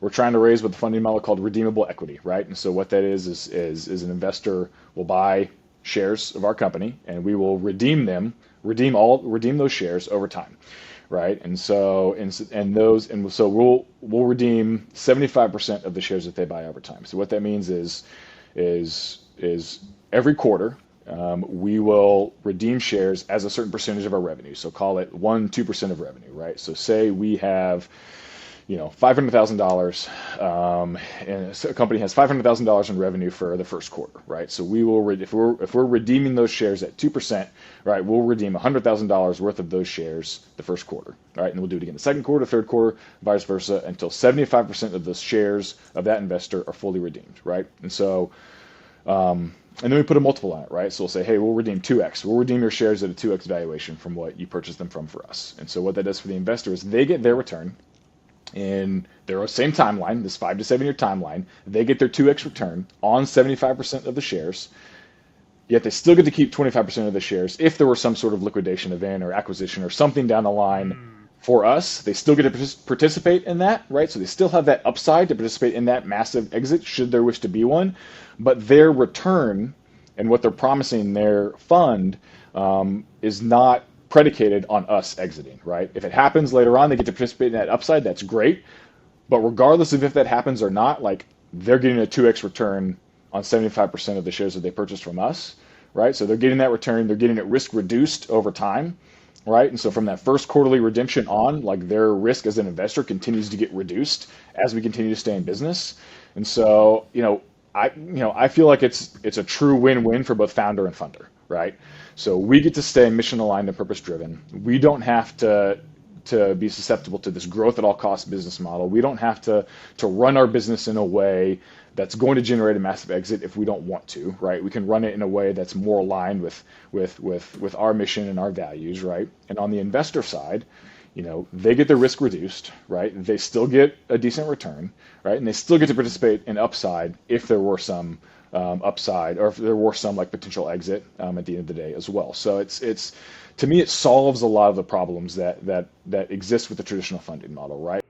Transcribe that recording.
We're trying to raise what the funding model called redeemable equity, right? And so what that is an investor will buy shares of our company, and we will redeem those shares over time, right? And so we'll redeem 75% of the shares that they buy over time. So what that means is every quarter, we will redeem shares as a certain percentage of our revenue. So call it 1-2% of revenue, right? So say we have, $500,000, and a company has $500,000 in revenue for the first quarter, right? So we will, if we're redeeming those shares at 2%, right, we'll redeem $100,000 worth of those shares the first quarter, right? And we'll do it again the second quarter, third quarter, vice versa, until 75% of the shares of that investor are fully redeemed, right? And then we put a multiple on it, right? So we'll say, hey, we'll redeem 2x. We'll redeem your shares at a 2x valuation from what you purchased them from for us. And so what that does for the investor is they get their return in their same timeline, this 5 to 7 year timeline. They get their 2x return on 75% of the shares, yet they still get to keep 25% of the shares if there were some sort of liquidation event or acquisition or something down the line for us. They still get to participate in that, right? So they still have that upside to participate in that massive exit should there wish to be one, but their return and what they're promising their fund is not predicated on us exiting, right? If it happens later on, they get to participate in that upside. That's great. But regardless of if that happens or not, like they're getting a 2x return on 75% of the shares that they purchased from us, right? So they're getting that return. They're getting it risk reduced over time, right? And so from that first quarterly redemption on, like their risk as an investor continues to get reduced as we continue to stay in business. And so, I feel like it's a true win-win for both founder and funder, right? So we get to stay mission aligned and purpose driven. We don't have to be susceptible to this growth at all costs business model. We don't have to run our business in a way that's going to generate a massive exit if we don't want to, right? We can run it in a way that's more aligned with our mission and our values, right? And on the investor side, they get their risk reduced, right? They still get a decent return, right? And they still get to participate in upside if there were some upside or if there were some like potential exit at the end of the day as well. So it's to me, it solves a lot of the problems that exist with the traditional funding model, right?